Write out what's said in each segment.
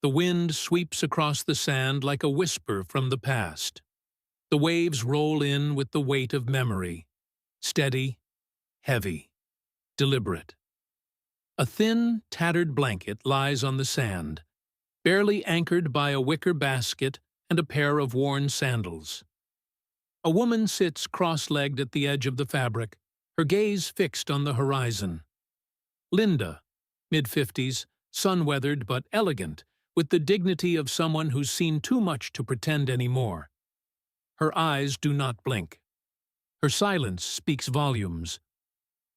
The wind sweeps across the sand like a whisper from the past. The waves roll in with the weight of memory, steady, heavy, deliberate. A thin, tattered blanket lies on the sand, barely anchored by a wicker basket and a pair of worn sandals. A woman sits cross-legged at the edge of the fabric, her gaze fixed on the horizon. Linda, mid-50s, sun-weathered but elegant, with the dignity of someone who's seen too much to pretend anymore. Her eyes do not blink. Her silence speaks volumes.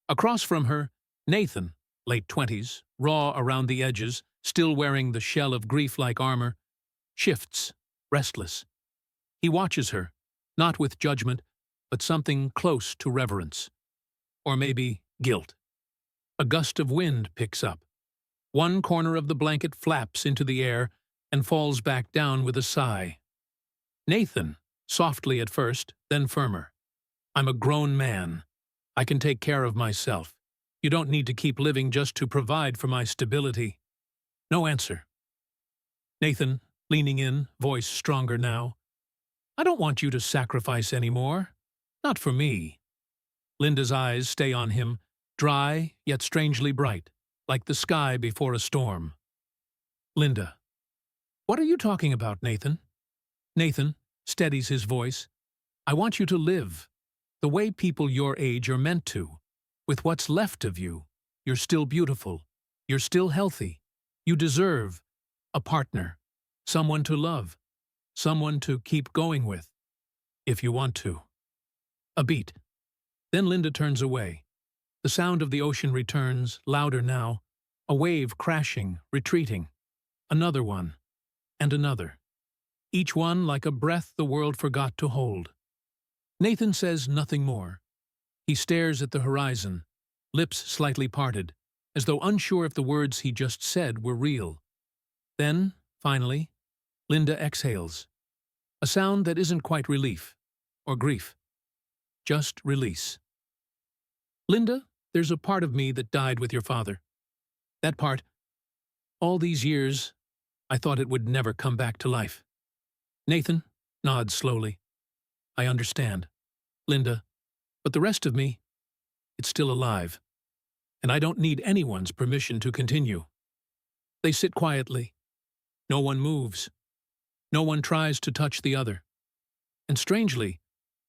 Across from her, Nathan, late 20s, raw around the edges, still wearing the shell of grief-like armor, shifts, restless. He watches her, not with judgment, but something close to reverence. Or maybe guilt. A gust of wind picks up. One corner of the blanket flaps into the air and falls back down with a sigh. Nathan, softly at first, then firmer. I'm a grown man. I can take care of myself. You don't need to keep living just to provide for my stability. No answer. Nathan, leaning in, voice stronger now. I don't want you to sacrifice anymore. Not for me. Linda's eyes stay on him, dry yet strangely bright, like the sky before a storm. Linda. What are you talking about, Nathan? Nathan steadies his voice. I want you to live, the way people your age are meant to. With what's left of you, you're still beautiful. You're still healthy. You deserve a partner, someone to love, someone to keep going with, if you want to. A beat. Then Linda turns away. The sound of the ocean returns, louder now, a wave crashing, retreating. Another one, and another. Each one like a breath the world forgot to hold. Nathan says nothing more. He stares at the horizon, lips slightly parted, as though unsure if the words he just said were real. Then, finally, Linda exhales. A sound that isn't quite relief, or grief. Just release. Linda, there's a part of me that died with your father. That part, all these years, I thought it would never come back to life. Nathan nods slowly. I understand. Linda, but the rest of me, it's still alive. And I don't need anyone's permission to continue. They sit quietly. No one moves. No one tries to touch the other. And strangely,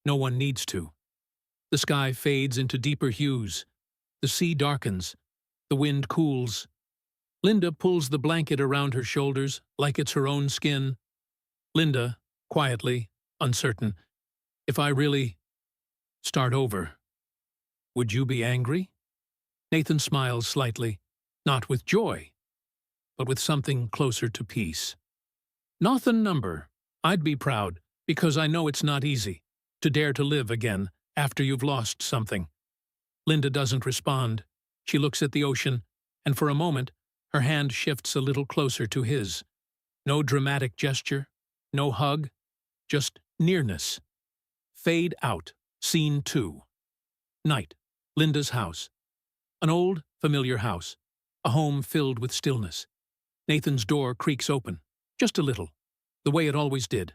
no one needs to. The sky fades into deeper hues. The sea darkens. The wind cools. Linda pulls the blanket around her shoulders like it's her own skin. Linda, quietly, uncertain, if I really start over, would you be angry? Nathan smiles slightly, not with joy, but with something closer to peace. Nothing number. I'd be proud, because I know it's not easy to dare to live again after you've lost something. Linda doesn't respond. She looks at the ocean, and for a moment, her hand shifts a little closer to his. No dramatic gesture, no hug, just nearness. Fade out. Scene 2. Night. Linda's house. An old, familiar house. A home filled with stillness. Nathan's door creaks open. Just a little. The way it always did.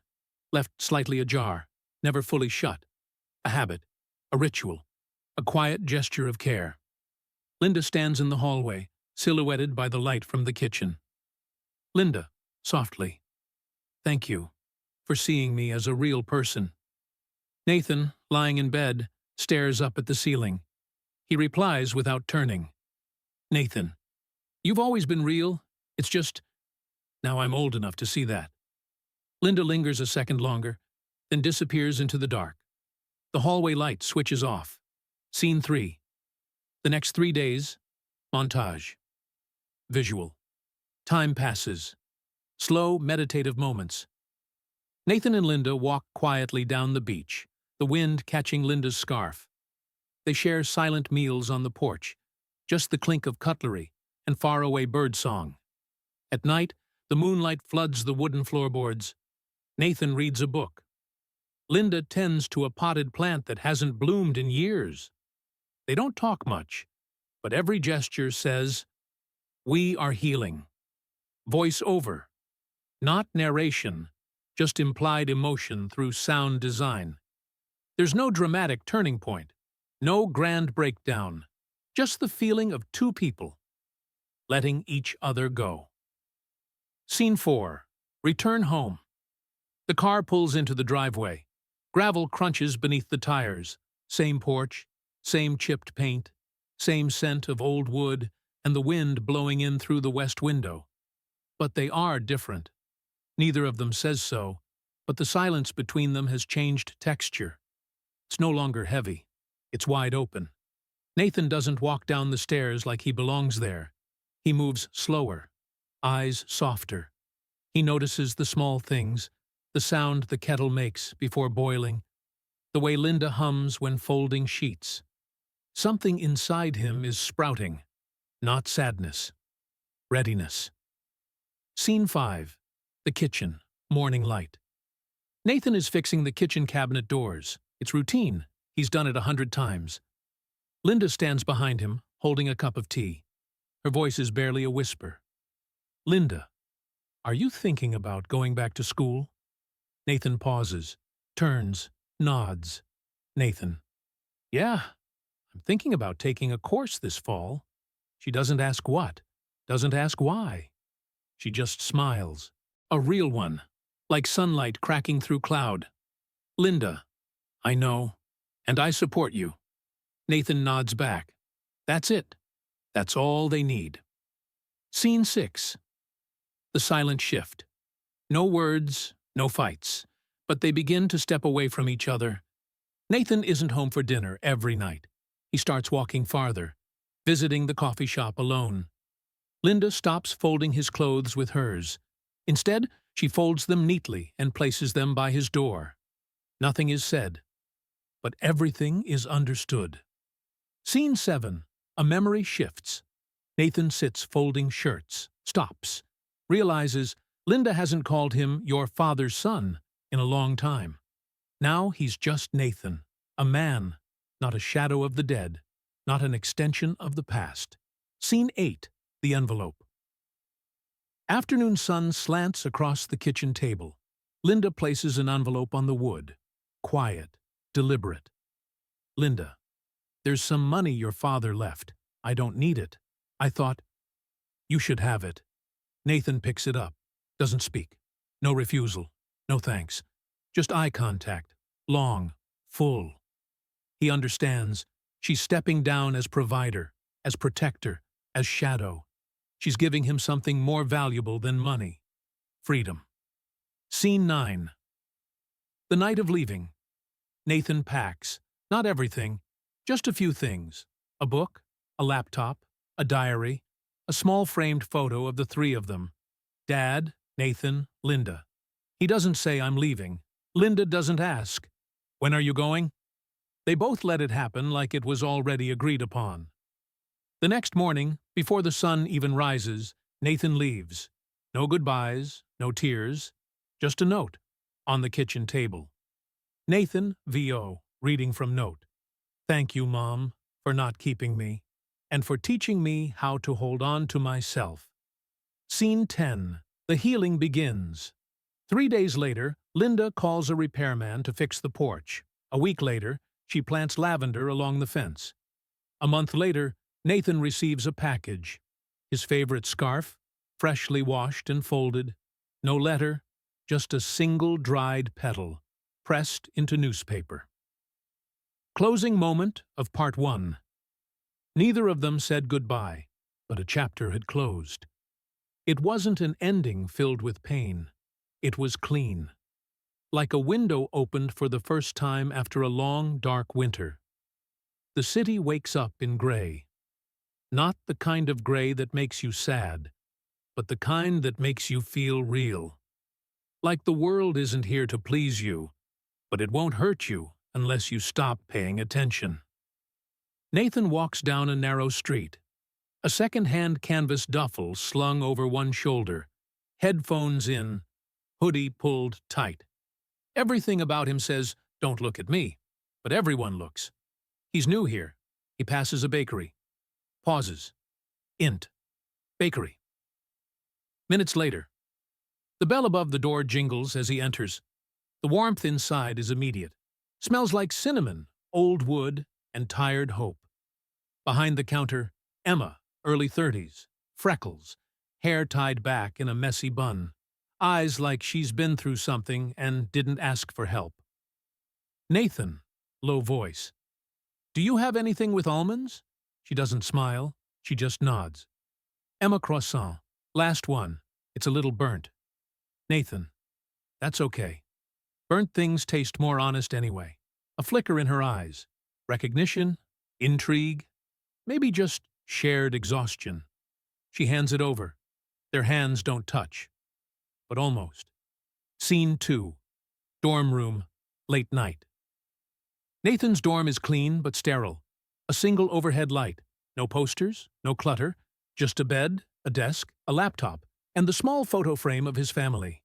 Left slightly ajar. Never fully shut. A habit. A ritual. A quiet gesture of care. Linda stands in the hallway, silhouetted by the light from the kitchen. Linda, softly. Thank you for seeing me as a real person. Nathan, lying in bed, stares up at the ceiling. He replies without turning. Nathan, you've always been real. It's just, now I'm old enough to see that. Linda lingers a second longer, then disappears into the dark. The hallway light switches off. Scene 3. The next 3 days, montage. Visual. Time passes. Slow, meditative moments. Nathan and Linda walk quietly down the beach, the wind catching Linda's scarf. They share silent meals on the porch, just the clink of cutlery and faraway birdsong. At night, the moonlight floods the wooden floorboards. Nathan reads a book. Linda tends to a potted plant that hasn't bloomed in years. They don't talk much, but every gesture says, "We are healing." Voice over, Not narration, just implied emotion through sound design. There's no dramatic turning point, no grand breakdown, just the feeling of two people letting each other go. Scene 4. Return home. The car pulls into the driveway. Gravel crunches beneath the tires. Same porch, same chipped paint, same scent of old wood, and the wind blowing in through the west window. But they are different. Neither of them says so, but the silence between them has changed texture. It's no longer heavy. It's wide open. Nathan doesn't walk down the stairs like he belongs there. He moves slower, eyes softer. He notices the small things, the sound the kettle makes before boiling, the way Linda hums when folding sheets. Something inside him is sprouting, not sadness, readiness. Scene 5. The kitchen, morning light. Nathan is fixing the kitchen cabinet doors. It's routine. He's done it 100 times. Linda stands behind him, holding a cup of tea. Her voice is barely a whisper. Linda, are you thinking about going back to school? Nathan pauses, turns, nods. Nathan, yeah, I'm thinking about taking a course this fall. She doesn't ask what, doesn't ask why. She just smiles. A real one, like sunlight cracking through cloud. Linda, I know, and I support you. Nathan nods back. That's it. That's all they need. Scene 6. The silent shift. No words, no fights, but they begin to step away from each other. Nathan isn't home for dinner every night. He starts walking farther, visiting the coffee shop alone. Linda stops folding his clothes with hers. Instead, she folds them neatly and places them by his door. Nothing is said, but everything is understood. Scene 7. A memory shifts. Nathan sits folding shirts, stops, realizes Linda hasn't called him your father's son in a long time. Now he's just Nathan, a man, not a shadow of the dead, not an extension of the past. Scene 8. The envelope. Afternoon sun slants across the kitchen table. Linda places an envelope on the wood. Quiet, deliberate. Linda, there's some money your father left. I don't need it. I thought, you should have it. Nathan picks it up, doesn't speak. No refusal, no thanks. Just eye contact, long, full. He understands. She's stepping down as provider, as protector, as shadow. She's giving him something more valuable than money. Freedom. Scene 9. The night of leaving. Nathan packs. Not everything, just a few things. A book, a laptop, a diary, a small framed photo of the three of them. Dad, Nathan, Linda. He doesn't say, I'm leaving. Linda doesn't ask, when are you going? They both let it happen like it was already agreed upon. The next morning, before the sun even rises, Nathan leaves. No goodbyes, no tears, just a note on the kitchen table. Nathan, VO, reading from note. Thank you, Mom, for not keeping me, and for teaching me how to hold on to myself. Scene 10. The healing begins. 3 days later, Linda calls a repairman to fix the porch. A week later, she plants lavender along the fence. A month later, Nathan receives a package. His favorite scarf, freshly washed and folded. No letter, just a single dried petal, pressed into newspaper. Closing moment of Part 1. Neither of them said goodbye, but a chapter had closed. It wasn't an ending filled with pain. It was clean. Like a window opened for the first time after a long, dark winter. The city wakes up in gray. Not the kind of gray that makes you sad, but the kind that makes you feel real. Like the world isn't here to please you, but it won't hurt you unless you stop paying attention. Nathan walks down a narrow street. A second-hand canvas duffel slung over one shoulder, headphones in, hoodie pulled tight. Everything about him says, don't look at me, but everyone looks. He's new here. He passes a bakery. Pauses. Int. Bakery. Minutes later. The bell above the door jingles as he enters. The warmth inside is immediate. Smells like cinnamon, old wood, and tired hope. Behind the counter, Emma, early 30s, freckles, hair tied back in a messy bun, eyes like she's been through something and didn't ask for help. Nathan, low voice. Do you have anything with almonds? She doesn't smile, she just nods. Emma, croissant. Last one. It's a little burnt. Nathan. That's okay. Burnt things taste more honest anyway. A flicker in her eyes. Recognition? Intrigue? Maybe just shared exhaustion. She hands it over. Their hands don't touch. But almost. Scene 2. Dorm room. Late night. Nathan's dorm is clean but sterile. A single overhead light. No posters, no clutter. Just a bed, a desk, a laptop, and the small photo frame of his family.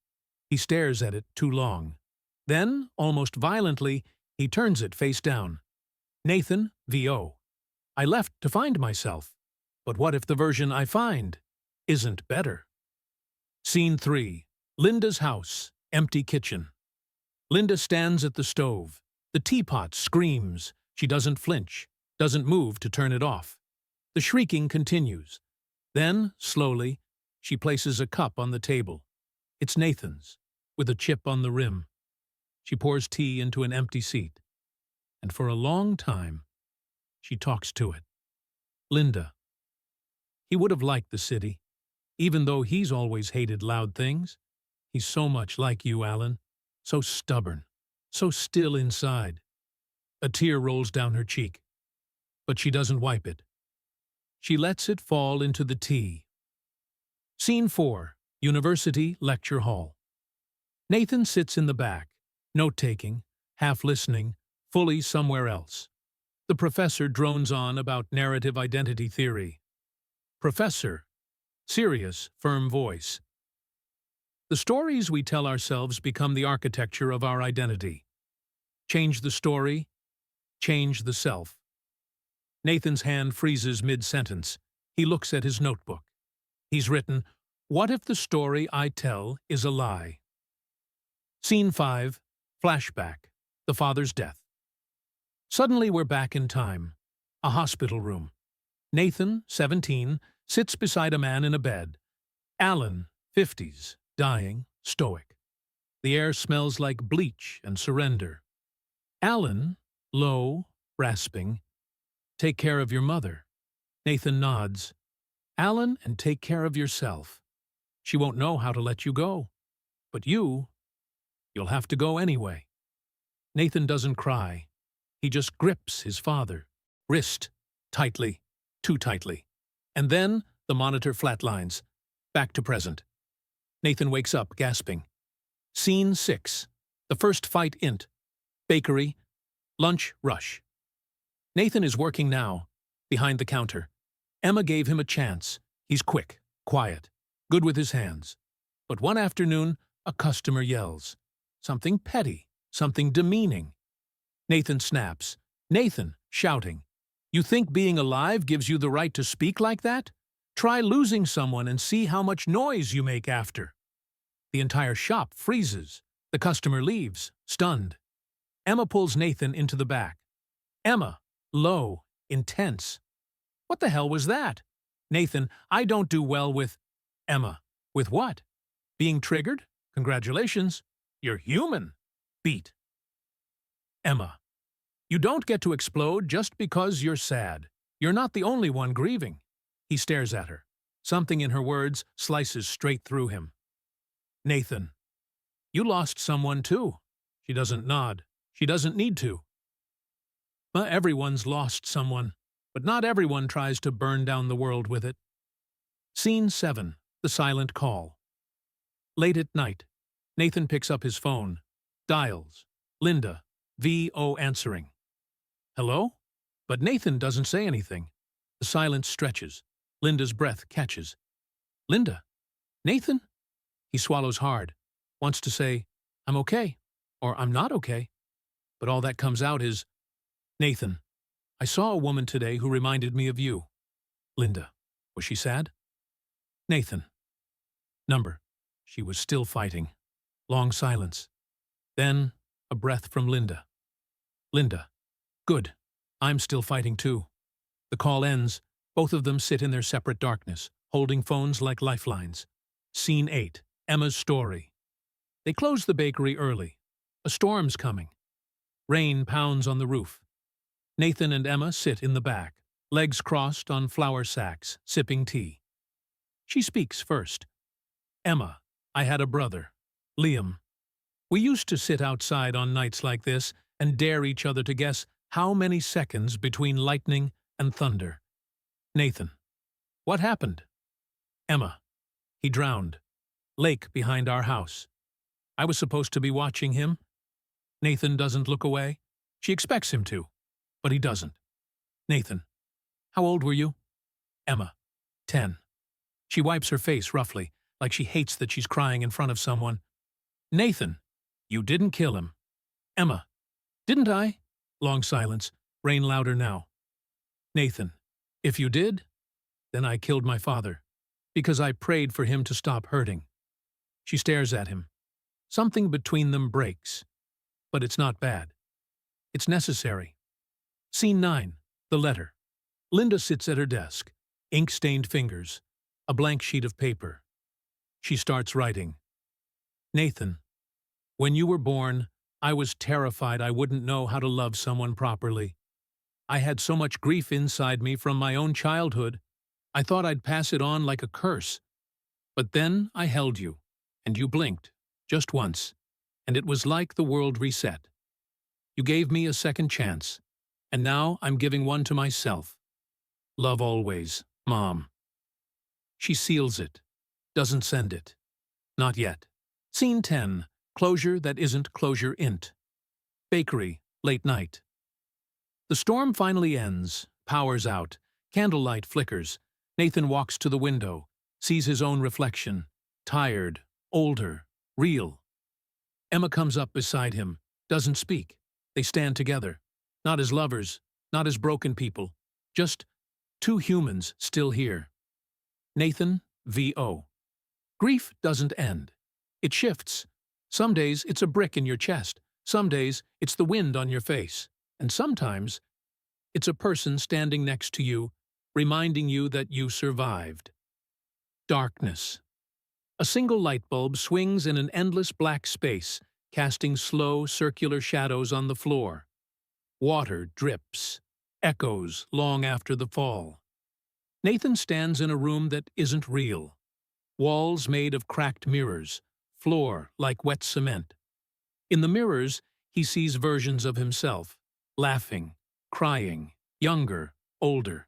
He stares at it too long. Then, almost violently, he turns it face down. Nathan, VO. I left to find myself. But what if the version I find isn't better? Scene 3. Linda's house. Empty kitchen. Linda stands at the stove. The teapot screams. She doesn't flinch, doesn't move to turn it off. The shrieking continues. Then, slowly, she places a cup on the table. It's Nathan's, with a chip on the rim. She pours tea into an empty seat. And for a long time, she talks to it. Linda. He would have liked the city, even though he's always hated loud things. He's so much like you, Alan. So stubborn, so still inside. A tear rolls down her cheek, but she doesn't wipe it. She lets it fall into the tea. Scene 4. University Lecture Hall. Nathan sits in the back, note-taking, half-listening, fully somewhere else. The professor drones on about narrative identity theory. Professor. Serious, firm voice. The stories we tell ourselves become the architecture of our identity. Change the story, change the self. Nathan's hand freezes mid-sentence. He looks at his notebook. He's written, "What if the story I tell is a lie?" Scene 5. Flashback. The father's death. Suddenly we're back in time. A hospital room. Nathan, 17, sits beside a man in a bed. Alan, 50s, dying, stoic. The air smells like bleach and surrender. Alan, low, rasping. Take care of your mother. Nathan nods. Alan, and take care of yourself. She won't know how to let you go. But you'll have to go anyway. Nathan doesn't cry. He just grips his father, wrist, tightly, too tightly. And then the monitor flatlines. Back to present. Nathan wakes up, gasping. Scene 6. The first fight int. Bakery. Lunch rush. Nathan is working now, behind the counter. Emma gave him a chance. He's quick, quiet, good with his hands. But one afternoon, a customer yells. Something petty, something demeaning. Nathan snaps. Nathan, shouting. You think being alive gives you the right to speak like that? Try losing someone and see how much noise you make after. The entire shop freezes. The customer leaves, stunned. Emma pulls Nathan into the back. Emma, low, intense. What the hell was that? Nathan, I don't do well with... Emma, with what? Being triggered? Congratulations. You're human. Beat. Emma, you don't get to explode just because you're sad. You're not the only one grieving. He stares at her. Something in her words slices straight through him. Nathan, you lost someone too. She doesn't nod. She doesn't need to. Everyone's lost someone, but not everyone tries to burn down the world with it. Scene 7. The silent call. Late at night, Nathan picks up his phone. Dials. Linda, VO answering. Hello? But Nathan doesn't say anything. The silence stretches. Linda's breath catches. Linda? Nathan? He swallows hard. Wants to say, I'm okay, or I'm not okay. But all that comes out is, Nathan, I saw a woman today who reminded me of you. Linda, was she sad? Nathan. Number. She was still fighting. Long silence. Then, a breath from Linda. Linda. Good. I'm still fighting too. The call ends. Both of them sit in their separate darkness, holding phones like lifelines. Scene 8. Emma's story. They close the bakery early. A storm's coming. Rain pounds on the roof. Nathan and Emma sit in the back, legs crossed on flour sacks, sipping tea. She speaks first. Emma, I had a brother, Liam. We used to sit outside on nights like this and dare each other to guess how many seconds between lightning and thunder. Nathan. What happened? Emma. He drowned. Lake behind our house. I was supposed to be watching him. Nathan doesn't look away. She expects him to, but he doesn't. Nathan. How old were you? Emma. 10. She wipes her face roughly, like she hates that she's crying in front of someone. Nathan. You didn't kill him. Emma. Didn't I? Long silence. Rain louder now. Nathan. If you did, then I killed my father, because I prayed for him to stop hurting. She stares at him. Something between them breaks. But it's not bad. It's necessary. Scene 9. The letter. Linda sits at her desk, ink-stained fingers, a blank sheet of paper. She starts writing. Nathan, when you were born, I was terrified I wouldn't know how to love someone properly. I had so much grief inside me from my own childhood. I thought I'd pass it on like a curse. But then I held you, and you blinked, just once, and it was like the world reset. You gave me a second chance, and now I'm giving one to myself. Love always, Mom. She seals it, doesn't send it. Not yet. Scene 10. Closure that isn't closure-int. Bakery, late night. The storm finally ends, power's out, candlelight flickers. Nathan walks to the window, sees his own reflection, tired, older, real. Emma comes up beside him, doesn't speak. They stand together, not as lovers, not as broken people, just two humans still here. Nathan, V.O. Grief doesn't end. It shifts. Some days it's a brick in your chest, some days it's the wind on your face, and sometimes it's a person standing next to you, reminding you that you survived. Darkness. A single light bulb swings in an endless black space, casting slow, circular shadows on the floor. Water drips, echoes long after the fall. Nathan stands in a room that isn't real. Walls made of cracked mirrors, floor like wet cement. In the mirrors, he sees versions of himself, laughing, crying, younger, older.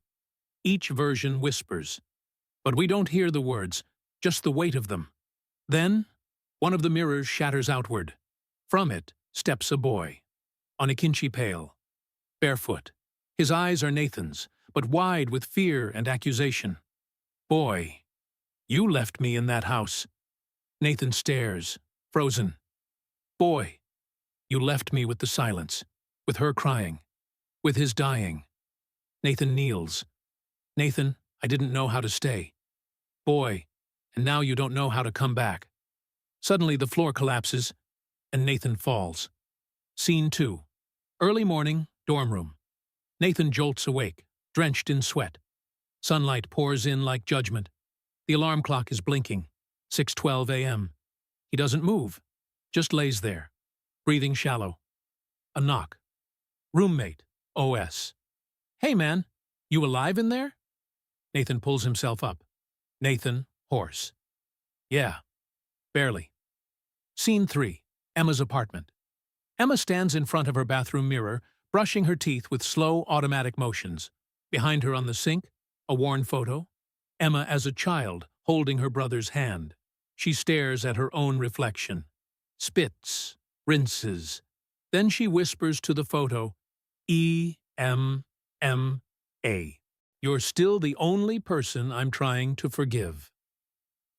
Each version whispers. But we don't hear the words, just the weight of them. Then, one of the mirrors shatters outward. From it steps a boy, on a kimchi pail, barefoot. His eyes are Nathan's, but wide with fear and accusation. Boy, you left me in that house. Nathan stares, frozen. Boy, you left me with the silence, with her crying, with his dying. Nathan kneels. Nathan, I didn't know how to stay. Boy, and now you don't know how to come back. Suddenly the floor collapses, and Nathan falls. Scene 2. Early morning, dorm room. Nathan jolts awake, drenched in sweat. Sunlight pours in like judgment. The alarm clock is blinking. 6:12 a.m. He doesn't move, just lays there, breathing shallow. A knock. Roommate, OS. Hey man, you alive in there? Nathan pulls himself up. Nathan, hoarse. Yeah, barely. Scene 3. Emma's apartment. Emma stands in front of her bathroom mirror, brushing her teeth with slow, automatic motions. Behind her on the sink, a worn photo. Emma as a child, holding her brother's hand. She stares at her own reflection. Spits, rinses. Then she whispers to the photo, E-M-M-A. You're still the only person I'm trying to forgive.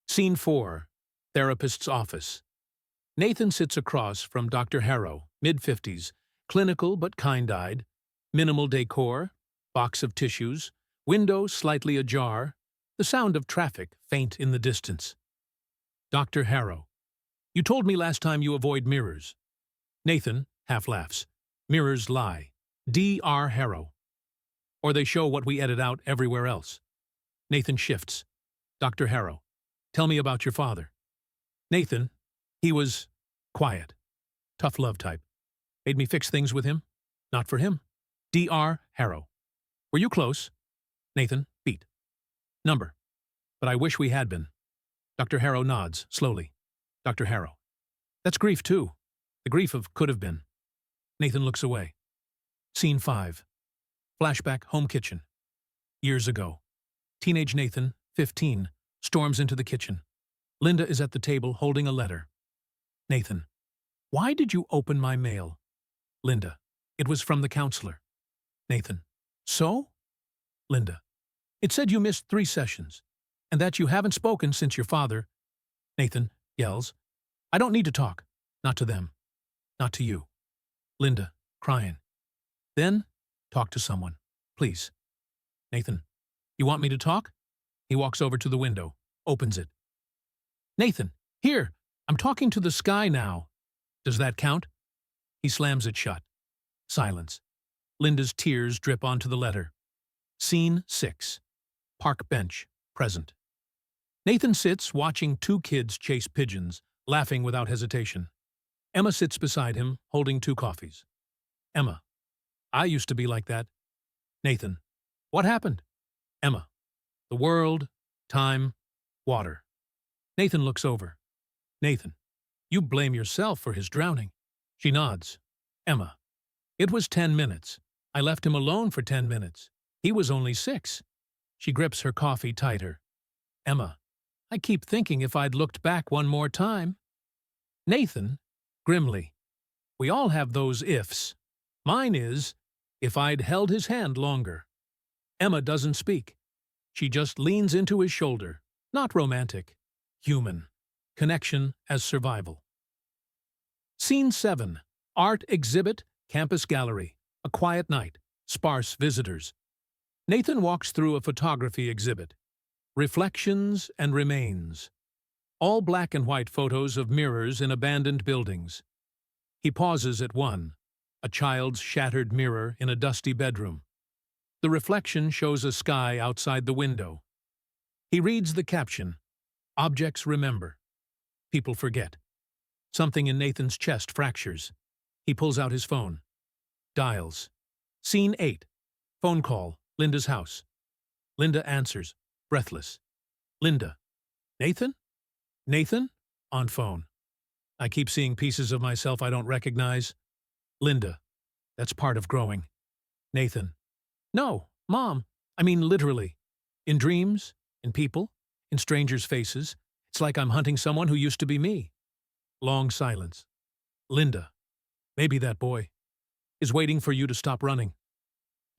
Scene 4. Therapist's office. Nathan sits across from Dr. Harrow, mid-50s, clinical but kind-eyed, minimal decor, box of tissues, window slightly ajar, the sound of traffic faint in the distance. Dr. Harrow. You told me last time you avoid mirrors. Nathan, half laughs. Mirrors lie. D.R. Harrow. Or they show what we edit out everywhere else. Nathan shifts. Dr. Harrow. Tell me about your father. Nathan. He was quiet. Tough love type. Made me fix things with him. Not for him. D.R. Harrow. Were you close? Nathan. Beat. Number. But I wish we had been. Dr. Harrow nods, slowly. Dr. Harrow. That's grief, too. The grief of could have been. Nathan looks away. Scene 5. Flashback, home kitchen. Years ago. Teenage Nathan, 15, storms into the kitchen. Linda is at the table holding a letter. Nathan. Why did you open my mail? Linda. It was from the counselor. Nathan. So? Linda. It said you missed 3 sessions, and that you haven't spoken since your father. Nathan yells. I don't need to talk. Not to them. Not to you. Linda, crying. Then, talk to someone. Please. Nathan. You want me to talk? He walks over to the window, opens it. Nathan, here, I'm talking to the sky now. Does that count? He slams it shut. Silence. Linda's tears drip onto the letter. Scene 6. Park bench, present. Nathan sits watching 2 kids chase pigeons, laughing without hesitation. Emma sits beside him, holding 2 coffees. Emma. I used to be like that. Nathan. What happened? Emma. The world, time, water. Nathan looks over. Nathan. You blame yourself for his drowning. She nods. Emma. It was 10 minutes. I left him alone for 10 minutes. He was only 6. She grips her coffee tighter. Emma. I keep thinking if I'd looked back one more time. Nathan, grimly. We all have those ifs. Mine is, if I'd held his hand longer. Emma doesn't speak. She just leans into his shoulder. Not romantic. Human. Connection as survival. Scene 7. Art exhibit, campus gallery. A quiet night. Sparse visitors. Nathan walks through a photography exhibit. Reflections and remains. All black and white photos of mirrors in abandoned buildings. He pauses at one. A child's shattered mirror in a dusty bedroom. The reflection shows a sky outside the window. He reads the caption. Objects remember. People forget. Something in Nathan's chest fractures. He pulls out his phone. Dials. Scene 8. Phone call. Linda's house. Linda answers, breathless. Linda. Nathan? Nathan? On phone. I keep seeing pieces of myself I don't recognize. Linda. That's part of growing. Nathan. No, Mom. I mean literally. In dreams, in people, in strangers' faces. It's like I'm hunting someone who used to be me. Long silence. Linda. Maybe that boy is waiting for you to stop running.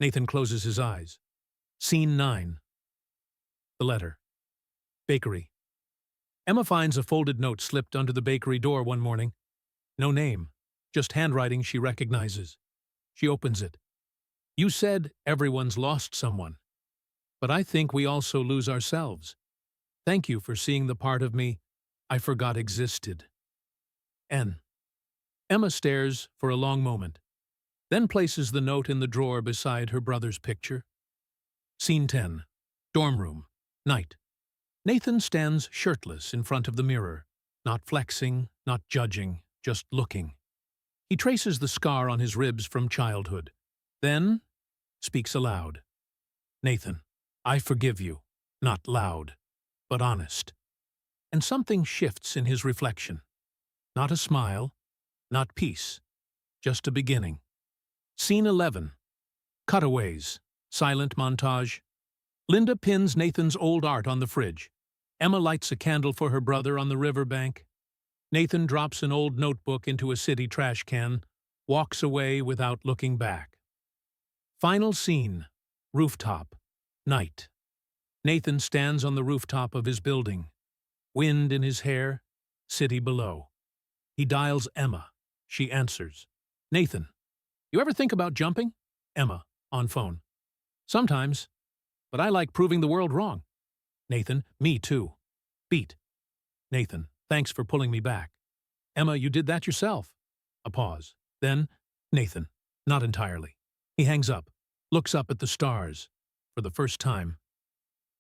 Nathan closes his eyes. Scene 9. The letter. Bakery. Emma finds a folded note slipped under the bakery door one morning. No name, just handwriting she recognizes. She opens it. You said everyone's lost someone, but I think we also lose ourselves. Thank you for seeing the part of me I forgot existed. N. Emma stares for a long moment, then places the note in the drawer beside her brother's picture. Scene 10. Dorm room. Night. Nathan stands shirtless in front of the mirror, not flexing, not judging, just looking. He traces the scar on his ribs from childhood, then speaks aloud. Nathan, I forgive you, not loud, but honest. And something shifts in his reflection. Not a smile, not peace, just a beginning. Scene 11. Cutaways. Silent montage. Linda pins Nathan's old art on the fridge. Emma lights a candle for her brother on the riverbank. Nathan drops an old notebook into a city trash can, walks away without looking back. Final scene. Rooftop. Night. Nathan stands on the rooftop of his building. Wind in his hair, city below. He dials Emma. She answers. Nathan, you ever think about jumping? Emma, on phone. Sometimes, but I like proving the world wrong. Nathan, me too. Beat. Nathan, Thanks for pulling me back. Emma, you did that yourself. A pause. Then, Nathan. Not entirely. He hangs up, looks up at the stars. For the first time.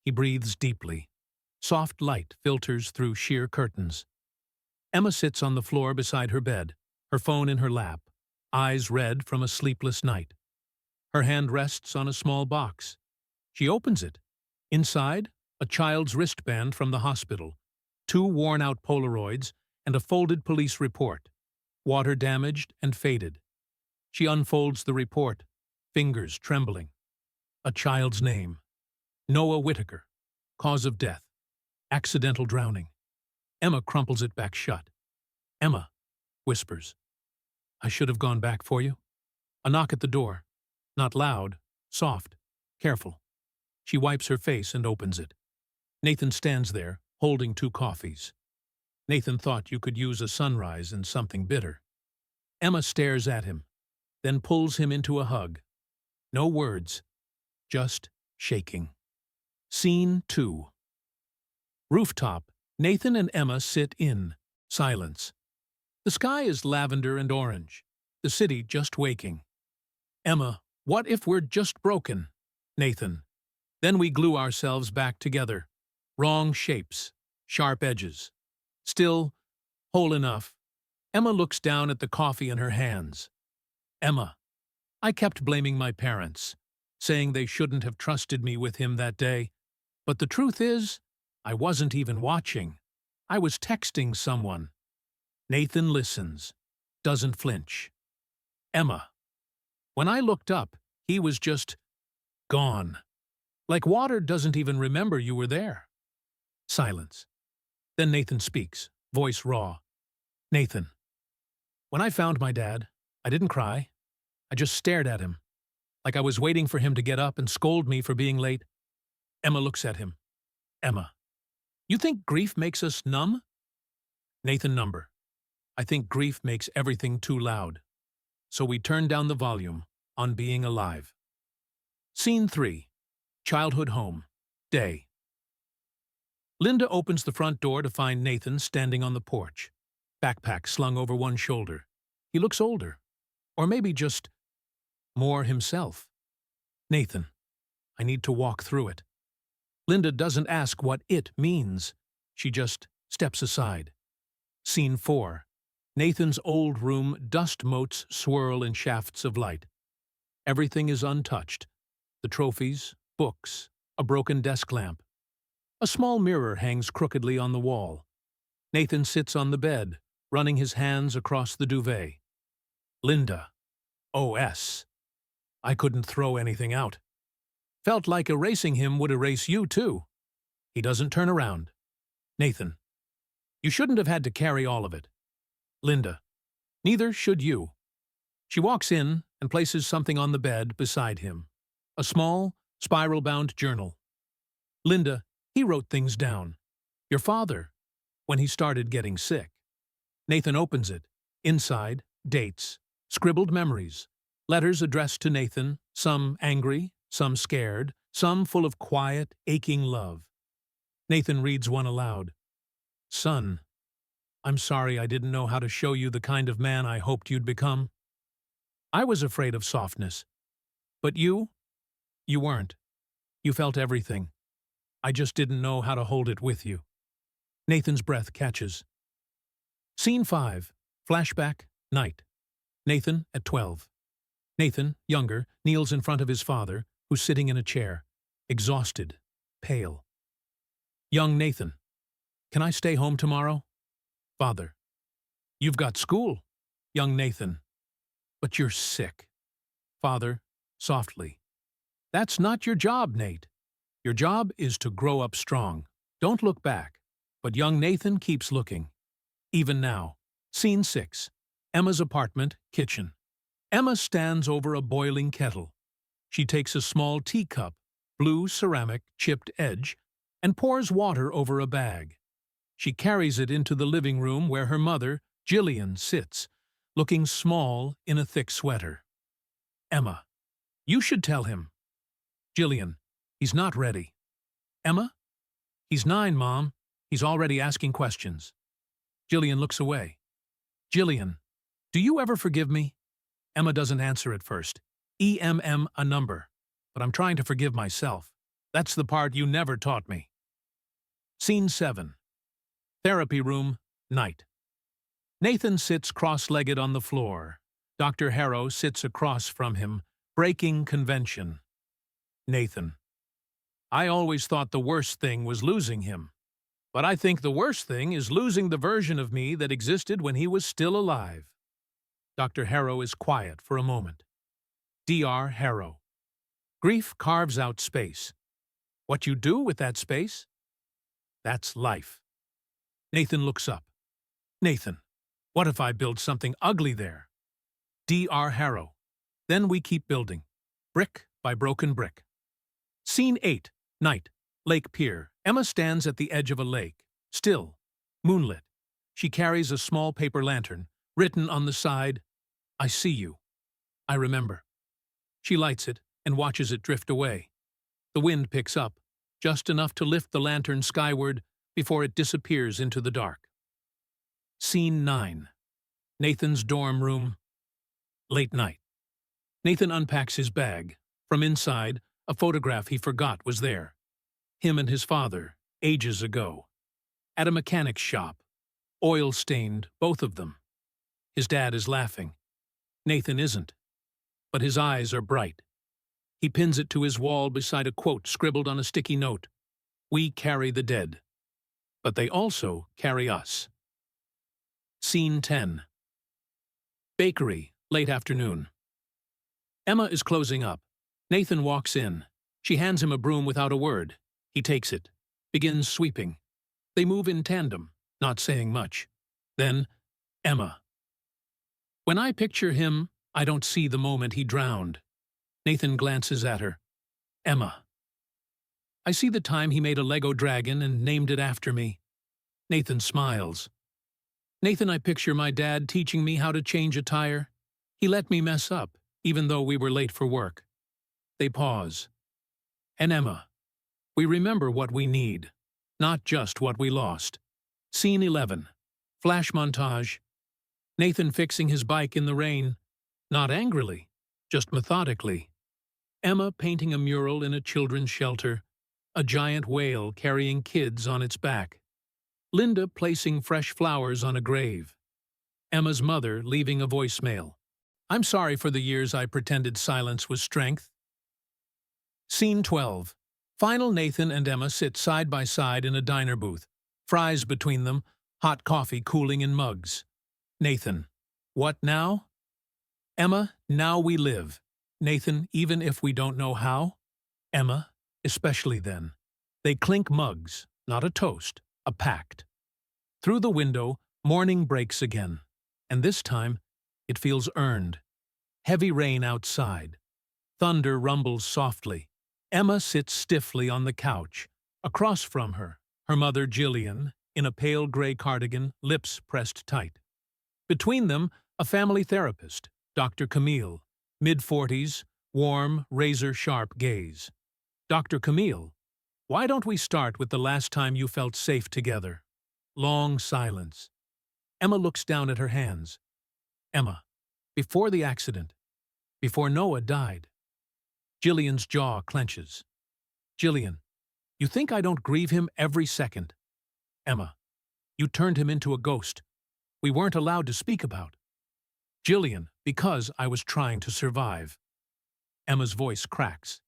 He breathes deeply. Soft light filters through sheer curtains. Emma sits on the floor beside her bed, her phone in her lap, eyes red from a sleepless night. Her hand rests on a small box. She opens it. Inside, a child's wristband from the hospital, 2 worn-out Polaroids, and a folded police report, water-damaged and faded. She unfolds the report, fingers trembling. A child's name. Noah Whitaker. Cause of death. Accidental drowning. Emma crumples it back shut. Emma, whispers. I should have gone back for you. A knock at the door. Not loud, soft, careful. She wipes her face and opens it. Nathan stands there, holding 2 coffees. Nathan thought you could use a sunrise and something bitter. Emma stares at him, then pulls him into a hug. No words, just shaking. Scene 2. Rooftop. Nathan and Emma sit in silence. The sky is lavender and orange, the city just waking. Emma, what if we're just broken? Nathan. Then we glue ourselves back together. Wrong shapes, sharp edges. Still, whole enough. Emma looks down at the coffee in her hands. Emma, I kept blaming my parents, saying they shouldn't have trusted me with him that day. But the truth is, I wasn't even watching. I was texting someone. Nathan listens, doesn't flinch. Emma, when I looked up, he was just gone. Like water doesn't even remember you were there. Silence. Then Nathan speaks, voice raw. Nathan, when I found my dad, I didn't cry. I just stared at him, like I was waiting for him to get up and scold me for being late. Emma looks at him. Emma, you think grief makes us numb? Nathan number. I think grief makes everything too loud. So we turn down the volume on being alive. Scene 3. Childhood home. Day. Linda opens the front door to find Nathan standing on the porch, backpack slung over one shoulder. He looks older, or maybe just more himself. Nathan, I need to walk through it. Linda doesn't ask what it means. She just steps aside. Scene 4. Nathan's old room, dust motes swirl in shafts of light. Everything is untouched. The trophies, books, a broken desk lamp. A small mirror hangs crookedly on the wall. Nathan sits on the bed, running his hands across the duvet. Linda. O.S. I couldn't throw anything out. Felt like erasing him would erase you, too. He doesn't turn around. Nathan. You shouldn't have had to carry all of it. Linda. Neither should you. She walks in and places something on the bed beside him. A small, spiral-bound journal. Linda, he wrote things down. Your father, when he started getting sick. Nathan opens it. Inside, dates, scribbled memories, letters addressed to Nathan, some angry, some scared, some full of quiet, aching love. Nathan reads one aloud. Son, I'm sorry I didn't know how to show you the kind of man I hoped you'd become. I was afraid of softness. But you weren't. You felt everything. I just didn't know how to hold it with you. Nathan's breath catches. Scene 5. Flashback, night. Nathan at 12. Nathan, younger, kneels in front of his father, who's sitting in a chair, exhausted, pale. Young Nathan. Can I stay home tomorrow? Father. You've got school. Young Nathan. But you're sick. Father, softly. That's not your job, Nate. Your job is to grow up strong. Don't look back. But young Nathan keeps looking. Even now. Scene 6. Emma's apartment, kitchen. Emma stands over a boiling kettle. She takes a small teacup, blue ceramic, chipped edge, and pours water over a bag. She carries it into the living room where her mother, Jillian, sits, looking small in a thick sweater. Emma. You should tell him. Jillian. He's not ready. Emma. He's 9, Mom. He's already asking questions. Jillian looks away. Jillian, do you ever forgive me? Emma doesn't answer at first. A number. But I'm trying to forgive myself. That's the part you never taught me. Scene 7. Therapy room, night. Nathan sits cross-legged on the floor. Dr. Harrow sits across from him, breaking convention. Nathan. I always thought the worst thing was losing him. But I think the worst thing is losing the version of me that existed when he was still alive. Dr. Harrow is quiet for a moment. Dr. Harrow. Grief carves out space. What you do with that space? That's life. Nathan looks up. Nathan, what if I build something ugly there? Dr. Harrow. Then we keep building, brick by broken brick. Scene 8. Night. Lake Pier. Emma stands at the edge of a lake. Still. Moonlit. She carries a small paper lantern. Written on the side, I see you. I remember. She lights it and watches it drift away. The wind picks up, just enough to lift the lantern skyward before it disappears into the dark. Scene 9. Nathan's dorm room. Late night. Nathan unpacks his bag. From inside, a photograph he forgot was there. Him and his father, ages ago. At a mechanic's shop. Oil-stained, both of them. His dad is laughing. Nathan isn't. But his eyes are bright. He pins it to his wall beside a quote scribbled on a sticky note. We carry the dead. But they also carry us. Scene 10. Bakery, late afternoon. Emma is closing up. Nathan walks in. She hands him a broom without a word. He takes it, begins sweeping. They move in tandem, not saying much. Then, Emma. When I picture him, I don't see the moment he drowned. Nathan glances at her. Emma. I see the time he made a Lego dragon and named it after me. Nathan smiles. Nathan, I picture my dad teaching me how to change a tire. He let me mess up, even though we were late for work. They pause. And Emma. We remember what we need, not just what we lost. Scene 11. Flash montage. Nathan fixing his bike in the rain. Not angrily, just methodically. Emma painting a mural in a children's shelter. A giant whale carrying kids on its back. Linda placing fresh flowers on a grave. Emma's mother leaving a voicemail. I'm sorry for the years I pretended silence was strength. Scene 12. Final Nathan and Emma sit side by side in a diner booth. Fries between them, hot coffee cooling in mugs. Nathan. What now? Emma, now we live. Nathan, even if we don't know how? Emma, especially then. They clink mugs, not a toast, a pact. Through the window, morning breaks again. And this time, it feels earned. Heavy rain outside. Thunder rumbles softly. Emma sits stiffly on the couch. Across from her, her mother Jillian, in a pale gray cardigan, lips pressed tight. Between them, a family therapist, Dr. Camille, mid-40s, warm, razor-sharp gaze. Dr. Camille, why don't we start with the last time you felt safe together? Long silence. Emma looks down at her hands. Emma, before the accident, before Noah died. Jillian's jaw clenches. Jillian, you think I don't grieve him every second? Emma, you turned him into a ghost. We weren't allowed to speak about. Jillian, because I was trying to survive. Emma's voice cracks.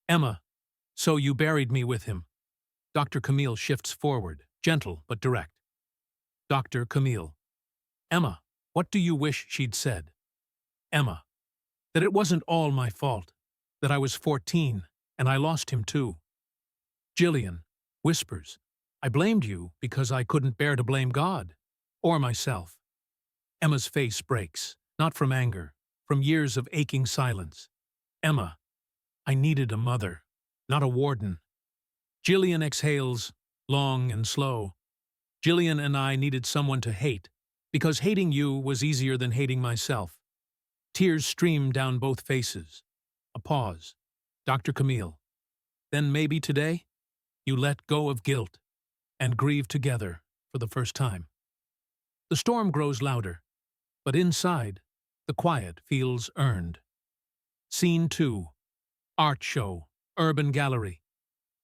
Emma, so you buried me with him. Dr. Camille shifts forward, gentle but direct. Dr. Camille. Emma, what do you wish she'd said? Emma, that it wasn't all my fault, that I was 14 and I lost him too. Jillian whispers, I blamed you because I couldn't bear to blame God, or myself. Emma's face breaks, not from anger, from years of aching silence. Emma, I needed a mother, not a warden. Jillian exhales, long and slow. Jillian and I needed someone to hate, because hating you was easier than hating myself. Tears stream down both faces. A pause. Dr. Camille. Then maybe today, you let go of guilt and grieve together for the first time. The storm grows louder, but inside, the quiet feels earned. Scene 2. Art show, urban gallery.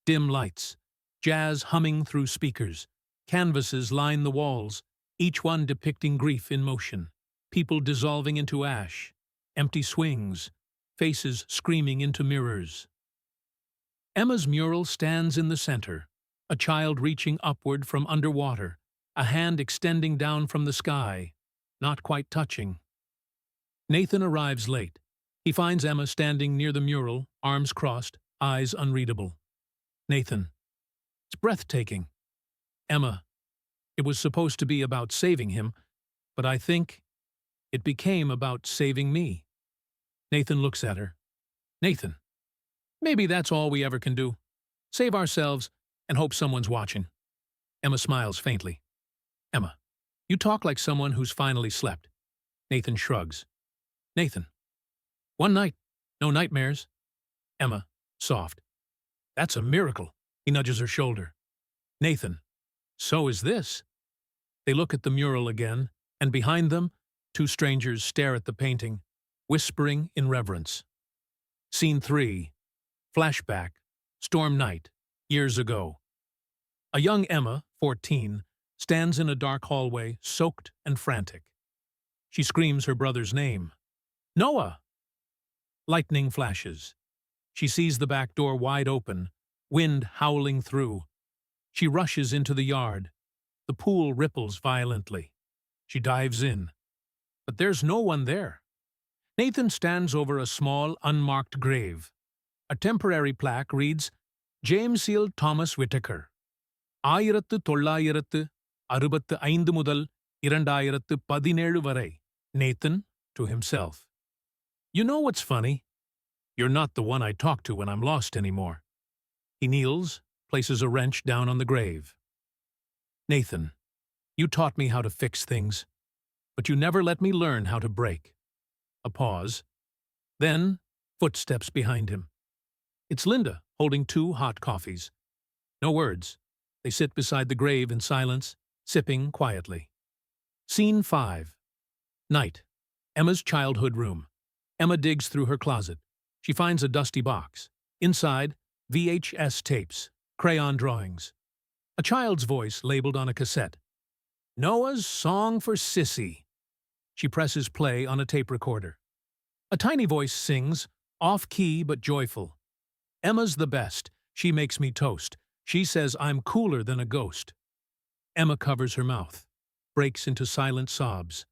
Dim lights, jazz humming through speakers. Canvases line the walls, each one depicting grief in motion. People dissolving into ash, empty swings, faces screaming into mirrors. Emma's mural stands in the center, a child reaching upward from underwater, a hand extending down from the sky, not quite touching. Nathan arrives late. He finds Emma standing near the mural, arms crossed, eyes unreadable. Nathan. It's breathtaking. Emma. It was supposed to be about saving him, but I think it became about saving me. Nathan looks at her. Nathan. Maybe that's all we ever can do. Save ourselves and hope someone's watching. Emma smiles faintly. Emma. You talk like someone who's finally slept. Nathan shrugs. Nathan. One night, no nightmares. Emma, soft. That's a miracle. He nudges her shoulder. Nathan. So is this. They look at the mural again, and behind them, two strangers stare at the painting, whispering in reverence. Scene 3. Flashback. Storm night. Years ago. A young Emma, 14, stands in a dark hallway, soaked and frantic. She screams her brother's name. Noah! Lightning flashes. She sees the back door wide open, wind howling through. She rushes into the yard. The pool ripples violently. She dives in. But there's no one there. Nathan stands over a small, unmarked grave. A temporary plaque reads, James Seal Thomas Whittaker. 1965 முதல் 2017 வரை. Nathan, to himself. You know what's funny? You're not the one I talk to when I'm lost anymore. He kneels, places a wrench down on the grave. Nathan, you taught me how to fix things, but you never let me learn how to break. A pause. Then, footsteps behind him. It's Linda, holding 2 hot coffees. No words. They sit beside the grave in silence, sipping quietly. Scene 5. Night. Emma's childhood room. Emma digs through her closet. She finds a dusty box. Inside, VHS tapes, crayon drawings. A child's voice labeled on a cassette. Noah's Song for Sissy. She presses play on a tape recorder. A tiny voice sings, off-key but joyful. Emma's the best. She makes me toast. She says I'm cooler than a ghost. Emma covers her mouth, breaks into silent sobs.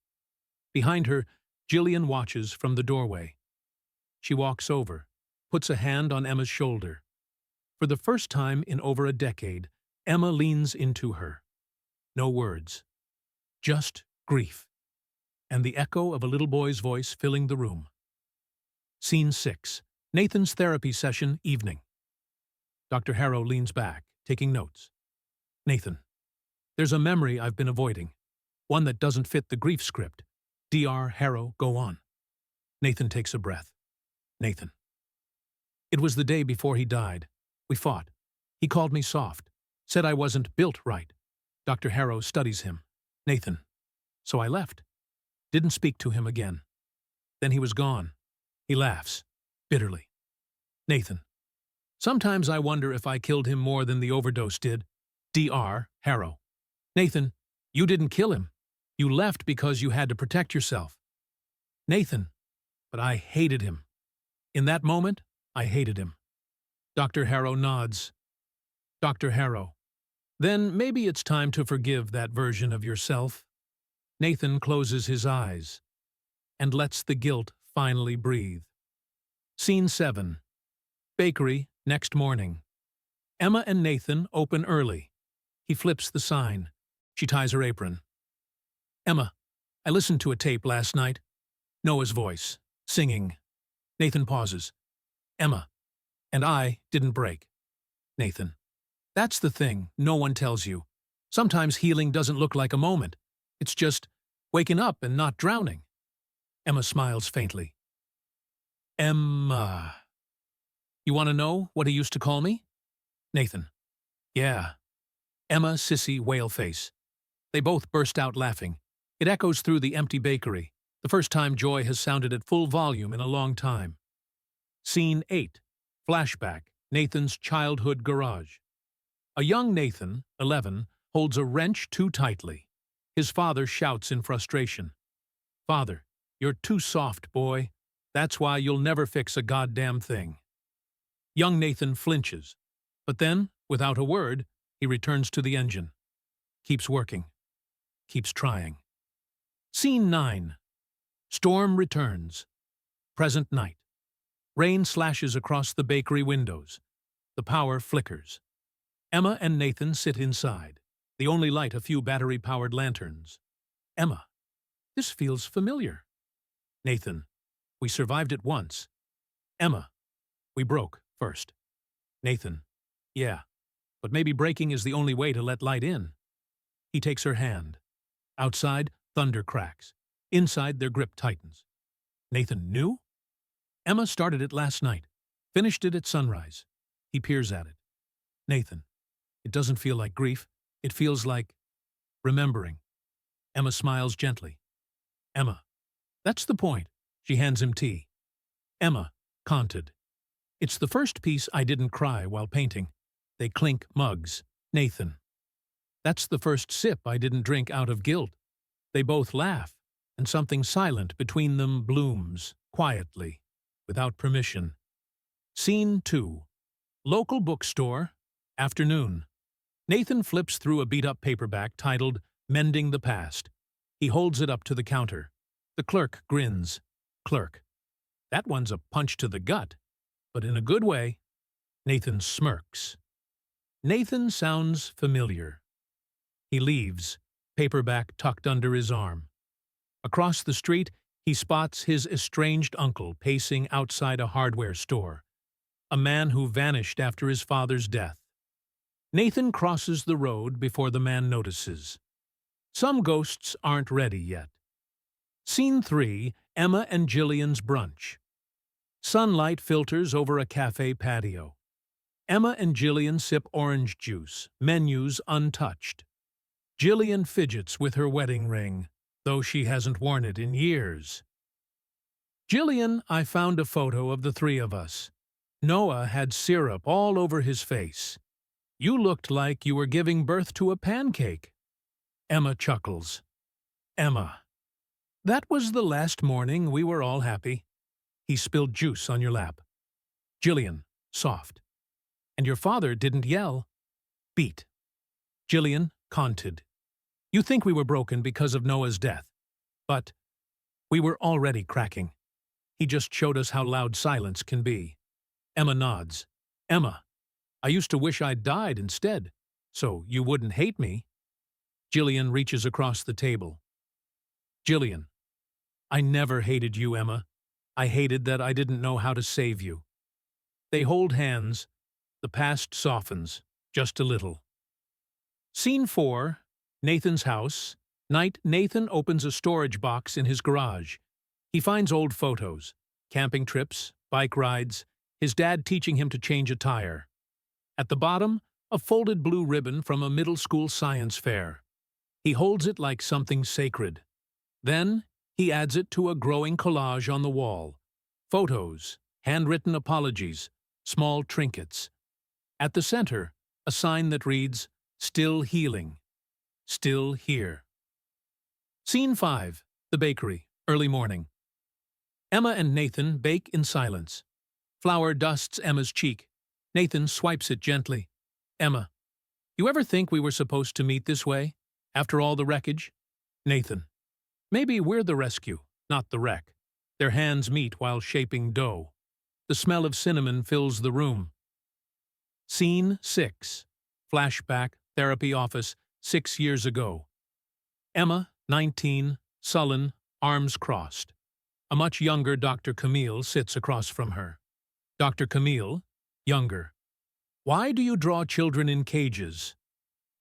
Behind her, Jillian watches from the doorway. She walks over, puts a hand on Emma's shoulder. For the first time in over a decade, Emma leans into her. No words. Just grief. And the echo of a little boy's voice filling the room. Scene 6. Nathan's therapy session, evening. Dr. Harrow leans back, taking notes. Nathan. There's a memory I've been avoiding. One that doesn't fit the grief script. Dr. Harrow, go on. Nathan takes a breath. Nathan. It was the day before he died. We fought. He called me soft. Said I wasn't built right. Dr. Harrow studies him. Nathan. So I left. Didn't speak to him again. Then he was gone. He laughs. Bitterly. Nathan. Sometimes I wonder if I killed him more than the overdose did. Dr. Harrow. Nathan, you didn't kill him. You left because you had to protect yourself. Nathan. But I hated him. In that moment, I hated him. Dr. Harrow nods. Dr. Harrow. Then maybe it's time to forgive that version of yourself. Nathan closes his eyes and lets the guilt finally breathe. Scene 7. Bakery, next morning. Emma and Nathan open early. He flips the sign. She ties her apron. Emma, I listened to a tape last night. Noah's voice, singing. Nathan pauses. Emma, and I didn't break. Nathan. That's the thing no one tells you. Sometimes healing doesn't look like a moment. It's just waking up and not drowning. Emma smiles faintly. Emma. You want to know what he used to call me? Nathan. Yeah. Emma, sissy, whale face. They both burst out laughing. It echoes through the empty bakery, the first time joy has sounded at full volume in a long time. Scene 8. Flashback, Nathan's childhood garage. A young Nathan, 11, holds a wrench too tightly. His father shouts in frustration. "Father, you're too soft, boy. That's why you'll never fix a goddamn thing." Young Nathan flinches, but then, without a word, he returns to the engine. Keeps working. Keeps trying. Scene 9. Storm returns. Present night. Rain slashes across the bakery windows. The power flickers. Emma and Nathan sit inside. The only light a few battery-powered lanterns. Emma. This feels familiar. Nathan. We survived it once. Emma. We broke first. Nathan. Yeah, but maybe breaking is the only way to let light in. He takes her hand. Outside, thunder cracks. Inside, their grip tightens. Nathan knew? Emma started it last night. Finished it at sunrise. He peers at it. Nathan. It doesn't feel like grief. It feels like remembering. Emma smiles gently. Emma. That's the point. She hands him tea. Emma, conted. It's the first piece I didn't cry while painting. They clink mugs. Nathan. That's the first sip I didn't drink out of guilt. They both laugh, and something silent between them blooms, quietly, without permission. Scene 2. Local bookstore. Afternoon. Nathan flips through a beat-up paperback titled Mending the Past. He holds it up to the counter. The clerk grins. Clerk. That one's a punch to the gut, but in a good way. Nathan smirks. Nathan sounds familiar. He leaves, paperback tucked under his arm. Across the street, he spots his estranged uncle pacing outside a hardware store, a man who vanished after his father's death. Nathan crosses the road before the man notices. Some ghosts aren't ready yet. Scene 3. Emma and Jillian's brunch. Sunlight filters over a cafe patio. Emma and Jillian sip orange juice, menus untouched. Jillian fidgets with her wedding ring, though she hasn't worn it in years. Jillian, I found a photo of the three of us. Noah had syrup all over his face. You looked like you were giving birth to a pancake. Emma chuckles. Emma. That was the last morning we were all happy. He spilled juice on your lap. Jillian, soft. And your father didn't yell. Beat. Jillian, conted. You think we were broken because of Noah's death. But we were already cracking. He just showed us how loud silence can be. Emma nods. Emma, I used to wish I'd died instead, so you wouldn't hate me. Jillian reaches across the table. Jillian, I never hated you, Emma. I hated that I didn't know how to save you. They hold hands. The past softens, just a little. Scene 4. Nathan's house. Night, Nathan opens a storage box in his garage. He finds old photos, camping trips, bike rides, his dad teaching him to change a tire. At the bottom, a folded blue ribbon from a middle school science fair. He holds it like something sacred. Then, he adds it to a growing collage on the wall. Photos, handwritten apologies, small trinkets. At the center, a sign that reads, Still healing. Still here. Scene 5. The bakery. Early morning. Emma and Nathan bake in silence. Flour dusts Emma's cheek. Nathan swipes it gently. Emma, you ever think we were supposed to meet this way? After all the wreckage? Nathan, maybe we're the rescue, not the wreck. Their hands meet while shaping dough. The smell of cinnamon fills the room. Scene 6. Flashback, therapy office, 6 years ago. Emma, 19, sullen, arms crossed. A much younger Dr. Camille sits across from her. Dr. Camille, younger. Why do you draw children in cages?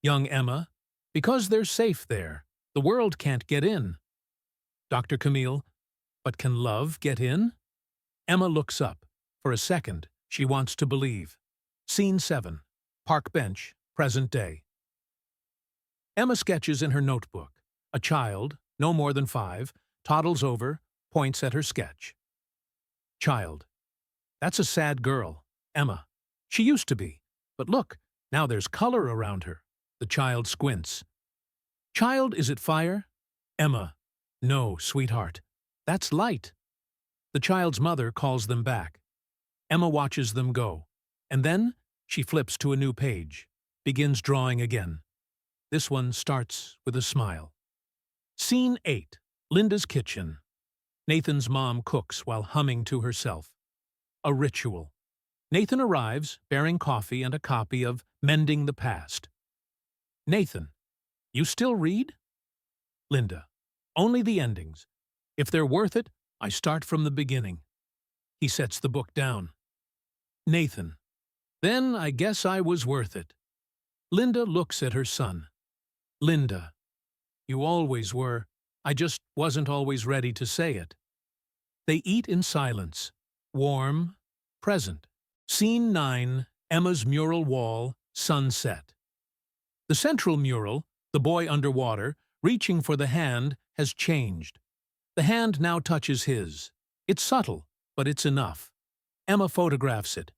Young Emma, because they're safe there. The world can't get in. Dr. Camille, but can love get in? Emma looks up. For a second, she wants to believe. Scene 7. Park bench, present day. Emma sketches in her notebook. A child, no more than 5, toddles over, points at her sketch. Child. That's a sad girl. Emma. She used to be. But look, now there's color around her. The child squints. Child, is it fire? Emma. No, sweetheart. That's light. The child's mother calls them back. Emma watches them go. And then she flips to a new page, begins drawing again. This one starts with a smile. Scene 8. Linda's kitchen. Nathan's mom cooks while humming to herself. A ritual. Nathan arrives, bearing coffee and a copy of Mending the Past. Nathan. You still read? Linda. Only the endings. If they're worth it, I start from the beginning. He sets the book down. Nathan. Then I guess I was worth it. Linda looks at her son. Linda. You always were. I just wasn't always ready to say it. They eat in silence. Warm. Present. Scene 9. Emma's mural wall. Sunset. The central mural, the boy underwater, reaching for the hand, has changed. The hand now touches his. It's subtle, but it's enough. Emma photographs it,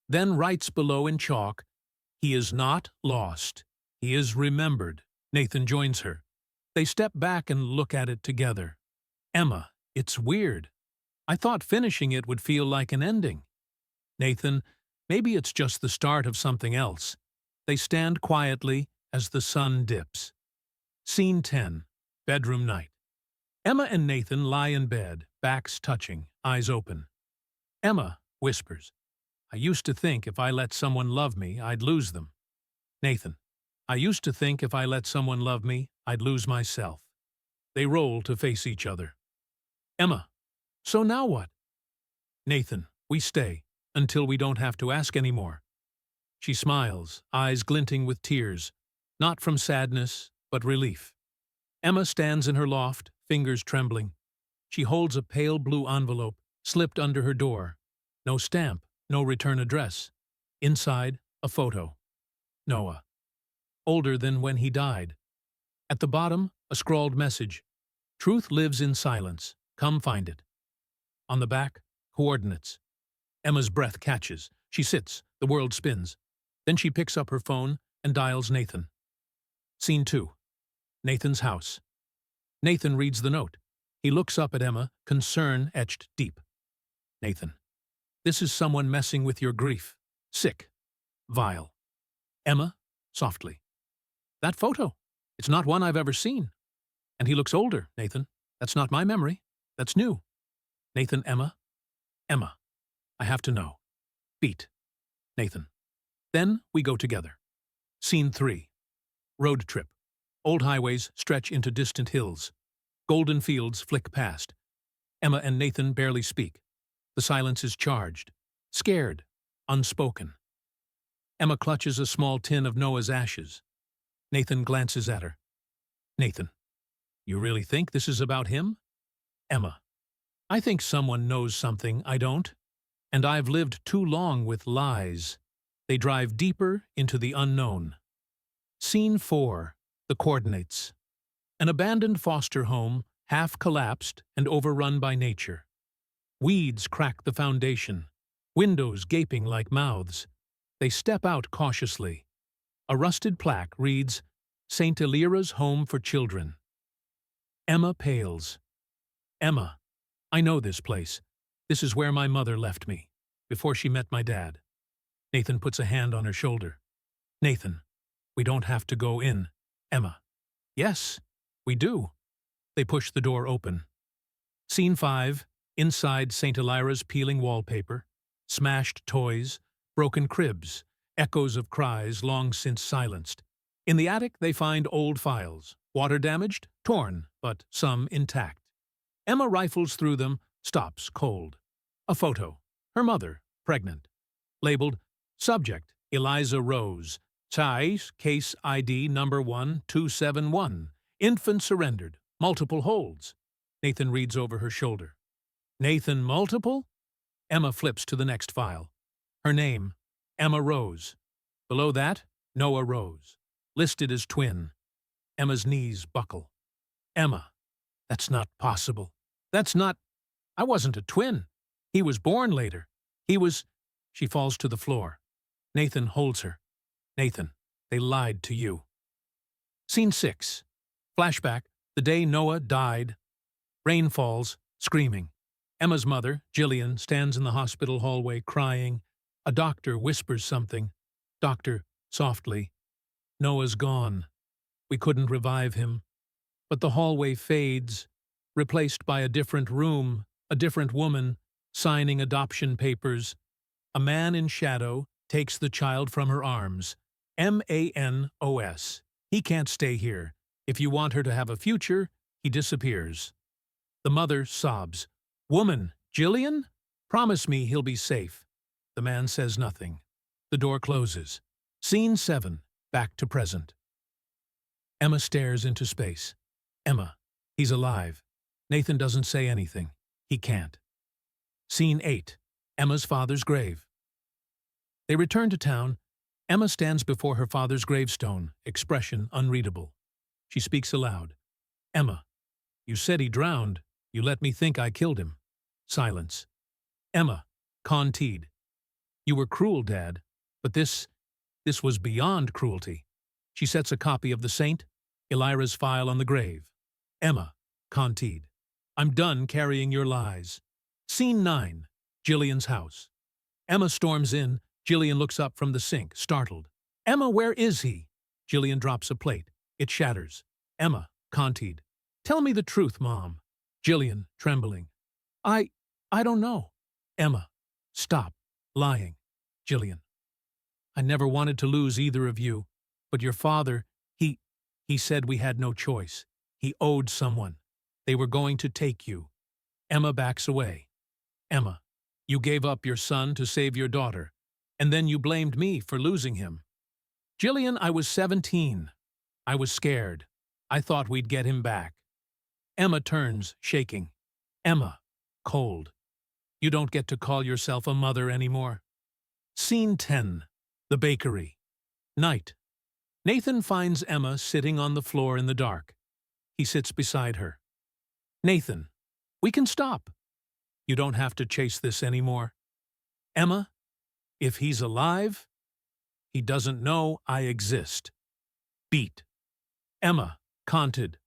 then writes below in chalk, He is not lost. He is remembered. Nathan joins her. They step back and look at it together. Emma, it's weird. I thought finishing it would feel like an ending. Nathan, maybe it's just the start of something else. They stand quietly as the sun dips. Scene 10. Bedroom night. Emma and Nathan lie in bed, backs touching, eyes open. Emma whispers, I used to think if I let someone love me, I'd lose them. Nathan, I used to think if I let someone love me, I'd lose myself. They roll to face each other. Emma, so now what? Nathan, we stay, until we don't have to ask anymore. She smiles, eyes glinting with tears, not from sadness, but relief. Emma stands in her loft, fingers trembling. She holds a pale blue envelope, slipped under her door. No stamp, no return address. Inside, a photo. Noah. Older than when he died. At the bottom, a scrawled message. Truth lives in silence. Come find it. On the back, coordinates. Emma's breath catches. She sits. The world spins. Then she picks up her phone and dials Nathan. Scene 2. Nathan's house. Nathan reads the note. He looks up at Emma, concern etched deep. Nathan. This is someone messing with your grief. Sick. Vile. Emma, softly. That photo. It's not one I've ever seen. And he looks older, Nathan. That's not my memory. That's new. Nathan, Emma. Emma. I have to know. Beat. Nathan. Then we go together. Scene 3. Road trip. Old highways stretch into distant hills. Golden fields flick past. Emma and Nathan barely speak. The silence is charged. Scared. Unspoken. Emma clutches a small tin of Noah's ashes. Nathan glances at her. Nathan. You really think this is about him? Emma. I think someone knows something I don't. And I've lived too long with lies. They drive deeper into the unknown. Scene 4. The coordinates. An abandoned foster home, half collapsed and overrun by nature. Weeds crack the foundation, windows gaping like mouths. They step out cautiously. A rusted plaque reads, St. Elira's Home for Children. Emma pales. Emma, I know this place. This is where my mother left me, before she met my dad. Nathan puts a hand on her shoulder. Nathan, we don't have to go in. Emma. Yes, we do. They push the door open. Scene 5. Inside St. Elira's peeling wallpaper. Smashed toys. Broken cribs. Echoes of cries long since silenced. In the attic they find old files. Water damaged, torn, but some intact. Emma rifles through them, stops cold. A photo. Her mother, pregnant. Labeled, Subject, Eliza Rose. Size, case ID number 1271. Infant surrendered. Multiple holds. Nathan reads over her shoulder. Nathan multiple? Emma flips to the next file. Her name, Emma Rose. Below that, Noah Rose. Listed as twin. Emma's knees buckle. Emma. That's not possible. That's not... I wasn't a twin. He was born later. He was... She falls to the floor. Nathan holds her. Nathan, they lied to you. Scene 6. Flashback, the day Noah died. Rain falls, screaming. Emma's mother, Jillian, stands in the hospital hallway crying. A doctor whispers something. Doctor, softly. Noah's gone. We couldn't revive him. But the hallway fades, replaced by a different room, a different woman, signing adoption papers. A man in shadow takes the child from her arms. Manos. He can't stay here. If you want her to have a future, he disappears. The mother sobs. Woman, Jillian? Promise me he'll be safe. The man says nothing. The door closes. Scene 7. Back to present. Emma stares into space. Emma. He's alive. Nathan doesn't say anything. He can't. Scene 8. Emma's father's grave. They return to town. Emma stands before her father's gravestone, expression unreadable. She speaks aloud. Emma. You said he drowned. You let me think I killed him. Silence. Emma. Con-teed. You were cruel, Dad, but this was beyond cruelty. She sets a copy of the saint, Elira's file on the grave. Emma. Con-teed. I'm done carrying your lies. Scene 9. Jillian's house. Emma storms in. Jillian looks up from the sink, startled. Emma, where is he? Jillian drops a plate. It shatters. Emma. Con-teed. Tell me the truth, Mom. Jillian, trembling. I don't know. Emma. Stop lying. Jillian. I never wanted to lose either of you, but your father, he said we had no choice. He owed someone. They were going to take you. Emma backs away. Emma, you gave up your son to save your daughter, and then you blamed me for losing him. Jillian, I was 17. I was scared. I thought we'd get him back. Emma turns, shaking. Emma, cold. You don't get to call yourself a mother anymore. Scene 10. The bakery. Night. Nathan finds Emma sitting on the floor in the dark. He sits beside her. Nathan, we can stop. You don't have to chase this anymore. Emma, if he's alive, he doesn't know I exist. Beat. Emma, conted.